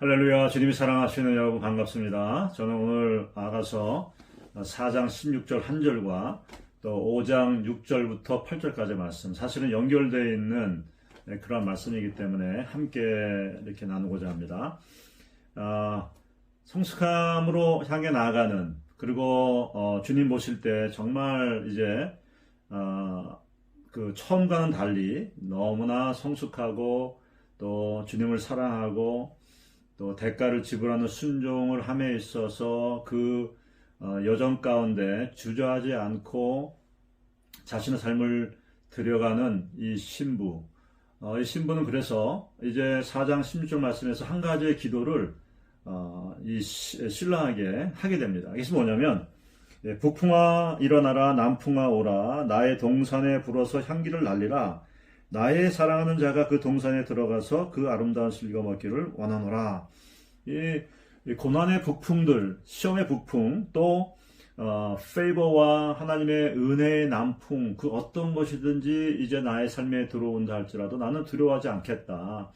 할렐루야, 주님이 사랑하시는 여러분 반갑습니다. 저는 오늘 아가서 4장 16절 1절과 또 5장 6절부터 8절까지 말씀, 사실은 연결되어 있는 그런 말씀이기 때문에 함께 이렇게 나누고자 합니다. 성숙함으로 향해 나아가는, 그리고 주님 보실 때 정말 이제 그 처음과는 달리 너무나 성숙하고 또 주님을 사랑하고 또 대가를 지불하는 순종을 함에 있어서 그 여정 가운데 주저하지 않고 자신의 삶을 들여가는 이 신부. 이 신부는 그래서 이제 4장 16절 말씀에서 한 가지의 기도를 이 신랑에게 하게 됩니다. 이것이 뭐냐면, 북풍아 일어나라, 남풍아 오라, 나의 동산에 불어서 향기를 날리라, 나의 사랑하는 자가 그 동산에 들어가서 그 아름다운 실과 먹기를 원하노라. 이 고난의 북풍들, 시험의 북풍, 또 페이버와 하나님의 은혜의 남풍, 그 어떤 것이든지 이제 나의 삶에 들어온다 할지라도 나는 두려워하지 않겠다.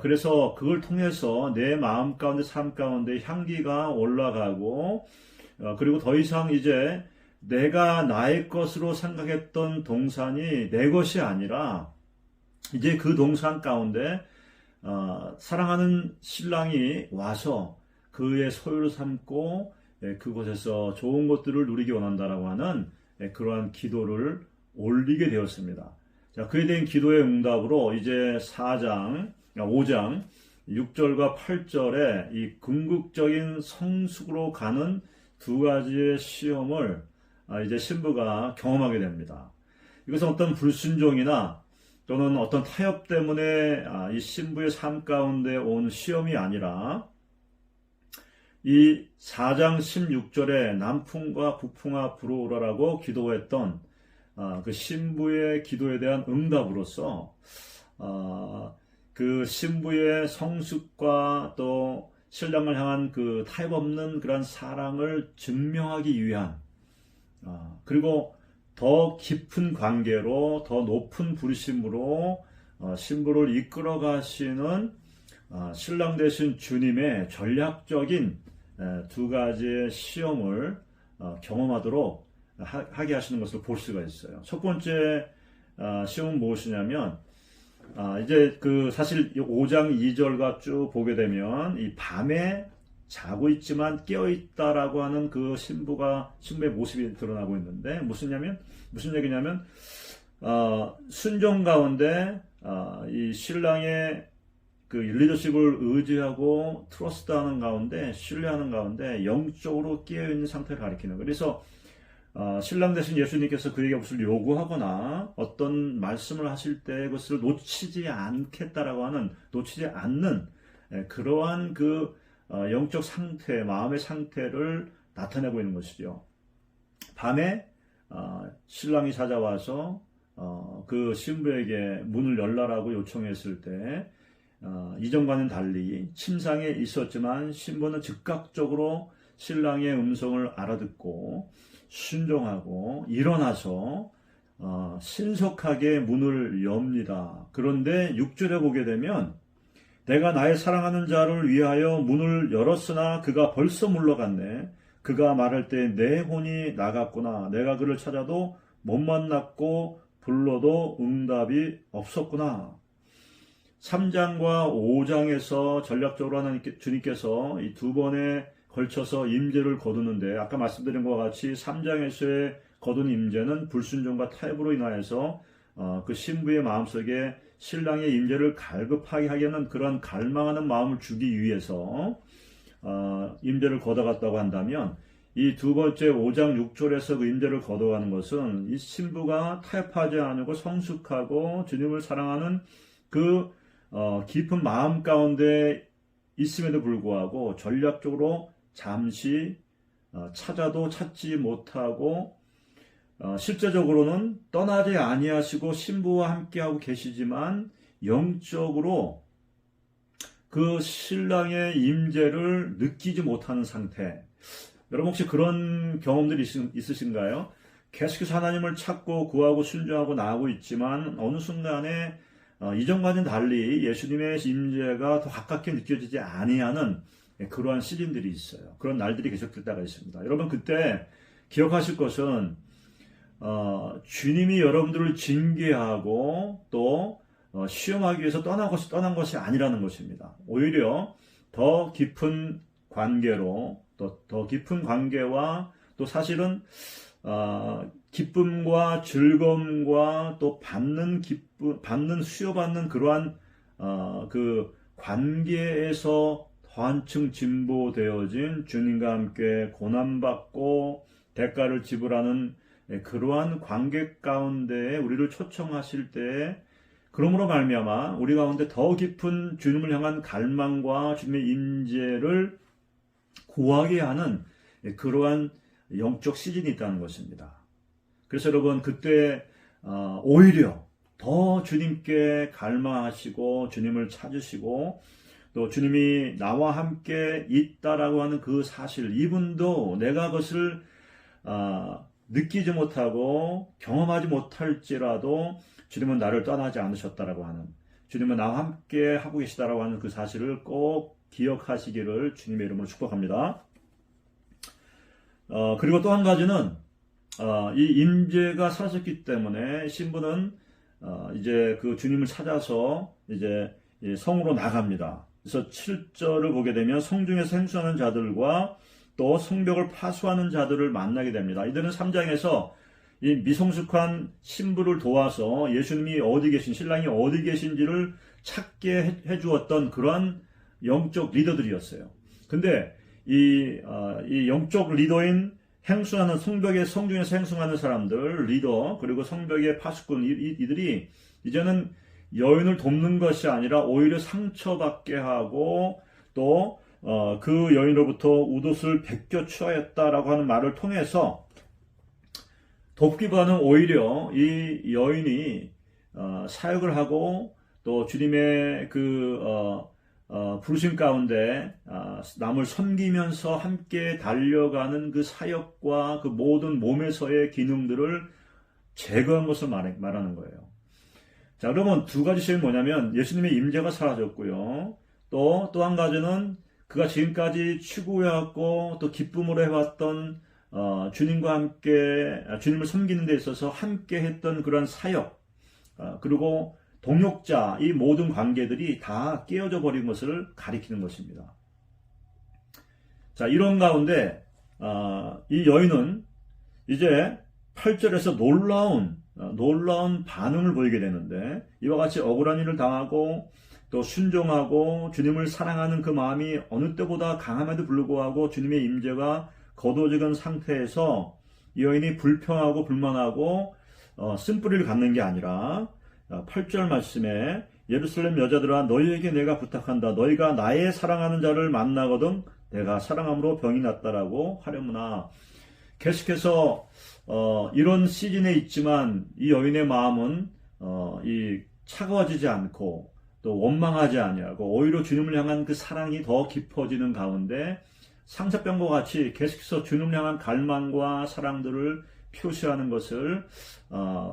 그래서 그걸 통해서 내 마음 가운데, 삶 가운데 향기가 올라가고, 그리고 더 이상 이제 내가 나의 것으로 생각했던 동산이 내 것이 아니라 이제 그 동산 가운데 사랑하는 신랑이 와서 그의 소유를 삼고 그곳에서 좋은 것들을 누리기 원한다라고 하는 그러한 기도를 올리게 되었습니다. 자, 그에 대한 기도의 응답으로 이제 5장 6절과 8절에 이 궁극적인 성숙으로 가는 두 가지의 시험을 이제 신부가 경험하게 됩니다. 이것은 어떤 불순종이나 또는 어떤 타협 때문에 이 신부의 삶 가운데 온 시험이 아니라 이 4장 16절에 남풍과 북풍아 불어오라라고 기도했던 그 신부의 기도에 대한 응답으로서 그 신부의 성숙과 또 신랑을 향한 그 타협 없는 그런 사랑을 증명하기 위한, 그리고 더 깊은 관계로 더 높은 부르심으로 신부를 이끌어 가시는 신랑 되신 주님의 전략적인 두 가지의 시험을 경험하도록 하게 하시는 것을 볼 수가 있어요. 첫 번째 시험은 무엇이냐면, 이제 그 사실 5장 2절과 쭉 보게 되면 이 밤에 자고 있지만 깨어 있다라고 하는 그 신부의 모습이 드러나고 있는데, 무슨 얘기냐면 순종 가운데 이 신랑의 그 리더십을 의지하고 트러스트하는 가운데, 신뢰하는 가운데 영적으로 깨어 있는 상태를 가리키는 거예요. 그래서 신랑 되신 예수님께서 그에게 무엇을 요구하거나 어떤 말씀을 하실 때 그것을 놓치지 않는 그러한 그 영적 상태, 마음의 상태를 나타내고 있는 것이죠. 밤에 신랑이 찾아와서 그 신부에게 문을 열라라고 요청했을 때 이전과는 달리 침상에 있었지만 신부는 즉각적으로 신랑의 음성을 알아듣고 순종하고 일어나서 신속하게 문을 엽니다. 그런데 6절에 보게 되면, 내가 나의 사랑하는 자를 위하여 문을 열었으나 그가 벌써 물러갔네. 그가 말할 때 내 혼이 나갔구나. 내가 그를 찾아도 못 만났고 불러도 응답이 없었구나. 3장과 5장에서 전략적으로 하는 주님께서 이 두 번에 걸쳐서 임재를 거두는데, 아까 말씀드린 것과 같이 3장에서의 거둔 임재는 불순종과 타협으로 인하여서 그 신부의 마음속에 신랑의 임재를 갈급하게 하려는 그런 갈망하는 마음을 주기 위해서 임재를 걷어갔다고 한다면, 이 두 번째 5장 6절에서 그 임재를 걷어가는 것은 이 신부가 타협하지 않고 성숙하고 주님을 사랑하는 그 깊은 마음 가운데 있음에도 불구하고 전략적으로 잠시 찾아도 찾지 못하고 실제적으로는 떠나지 아니하시고 신부와 함께하고 계시지만 영적으로 그 신랑의 임재를 느끼지 못하는 상태. 여러분 혹시 그런 경험들이 있으신가요? 계속해서 하나님을 찾고 구하고 순종하고 나아가고 있지만 어느 순간에 이전과는 달리 예수님의 임재가 더 가깝게 느껴지지 아니하는 그러한 시즌들이 있어요. 그런 날들이 계속될 때가 있습니다. 여러분 그때 기억하실 것은 주님이 여러분들을 징계하고 또 시험하기 위해서 떠난 것이 아니라는 것입니다. 오히려 더 깊은 관계로 더 깊은 관계와 또 사실은 기쁨과 즐거움과 또 받는 수여받는 그러한 그 관계에서 더 한층 진보되어진 주님과 함께 고난받고 대가를 지불하는 그러한 관계 가운데에 우리를 초청하실 때 그러므로 말미암아 우리 가운데 더 깊은 주님을 향한 갈망과 주님의 임재를 구하게 하는 그러한 영적 시즌이 있다는 것입니다. 그래서 여러분 그때 오히려 더 주님께 갈망하시고 주님을 찾으시고 또 주님이 나와 함께 있다라고 하는 그 사실, 이분도 내가 그것을 느끼지 못하고 경험하지 못할지라도 주님은 나를 떠나지 않으셨다라고 하는, 주님은 나와 함께 하고 계시다라고 하는 그 사실을 꼭 기억하시기를 주님의 이름으로 축복합니다. 그리고 또 한 가지는 이 임재가 사라졌기 때문에 신부는 이제 그 주님을 찾아서 이제 성으로 나갑니다. 그래서 7절을 보게 되면 성중에서 행수하는 자들과 또 성벽을 파수하는 자들을 만나게 됩니다. 이들은 3장에서 이 미성숙한 신부를 도와서 예수님이 어디 계신, 신랑이 어디 계신지를 찾게 해주었던 그러한 영적 리더들이었어요. 근데 이 영적 리더인 행수하는 성벽의 성중에서 행수하는 사람들, 리더, 그리고 성벽의 파수꾼, 이들이 이제는 여인을 돕는 것이 아니라 오히려 상처받게 하고 또 그 여인으로부터 웃옷을 베껴 취하였다라고 하는 말을 통해서 돕기보다는 오히려 이 여인이 사역을 하고 또 주님의 그 부르심 가운데 남을 섬기면서 함께 달려가는 그 사역과 그 모든 몸에서의 기능들을 제거한 것을 말하는 거예요. 자, 그러면 두 가지 시험이 뭐냐면 예수님의 임재가 사라졌고요. 또 한 가지는 그가 지금까지 추구해왔고 또 기쁨으로 해왔던 주님과 함께 주님을 섬기는 데 있어서 함께 했던 그런 사역, 그리고 동역자, 이 모든 관계들이 다 깨어져 버린 것을 가리키는 것입니다. 자, 이런 가운데 이 여인은 이제 8절에서 놀라운 반응을 보이게 되는데, 이와 같이 억울한 일을 당하고 또 순종하고 주님을 사랑하는 그 마음이 어느 때보다 강함에도 불구하고 주님의 임재가 거두어진 상태에서 이 여인이 불평하고 불만하고 쓴뿌리를 갖는 게 아니라 8절 말씀에 예루살렘 여자들아 너희에게 내가 부탁한다. 너희가 나의 사랑하는 자를 만나거든 내가 사랑함으로 병이 났다라고 하려무나. 계속해서 이런 시즌에 있지만 이 여인의 마음은 이 차가워지지 않고 또 원망하지 아니하고 오히려 주님을 향한 그 사랑이 더 깊어지는 가운데 상처병과 같이 계속해서 주님을 향한 갈망과 사랑들을 표시하는 것을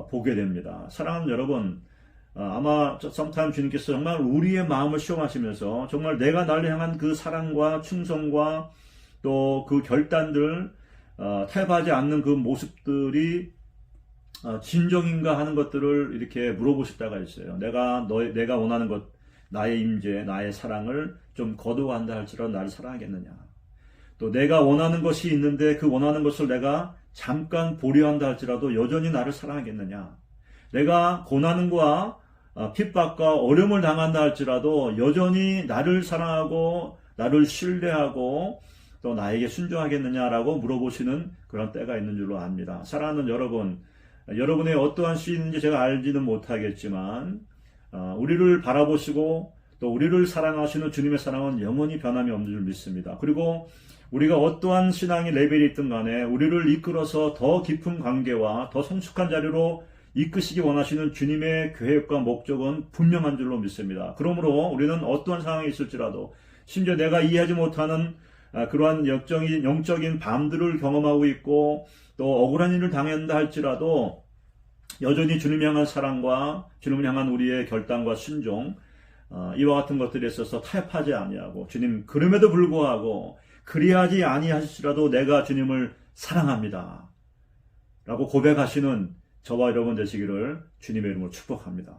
보게 됩니다. 사랑하는 여러분, 아마 sometime 주님께서 정말 우리의 마음을 시험하시면서 정말 내가 나를 향한 그 사랑과 충성과 또 그 결단들, 타협하지 않는 그 모습들이 진정인가 하는 것들을 이렇게 물어보실 때가 있어요. 내가 원하는 것, 나의 임재, 나의 사랑을 좀 거두어간다 할지라도 나를 사랑하겠느냐. 또 내가 원하는 것이 있는데 그 원하는 것을 내가 잠깐 보류한다 할지라도 여전히 나를 사랑하겠느냐. 내가 고난과 핍박과 어려움을 당한다 할지라도 여전히 나를 사랑하고 나를 신뢰하고 또 나에게 순종하겠느냐라고 물어보시는 그런 때가 있는 줄로 압니다. 사랑하는 여러분, 여러분의 어떠한 시인지 제가 알지는 못하겠지만 우리를 바라보시고 또 우리를 사랑하시는 주님의 사랑은 영원히 변함이 없는 줄 믿습니다. 그리고 우리가 어떠한 신앙의 레벨이 있든 간에 우리를 이끌어서 더 깊은 관계와 더 성숙한 자리로 이끄시기 원하시는 주님의 계획과 목적은 분명한 줄로 믿습니다. 그러므로 우리는 어떠한 상황이 있을지라도 심지어 내가 이해하지 못하는 그러한 영적인 밤들을 경험하고 있고 또 억울한 일을 당한다 할지라도 여전히 주님 향한 사랑과 주님을 향한 우리의 결단과 순종, 이와 같은 것들에 있어서 타협하지 아니하고, 주님 그럼에도 불구하고 그리하지 아니하실지라도 내가 주님을 사랑합니다 라고 고백하시는 저와 여러분 되시기를 주님의 이름으로 축복합니다.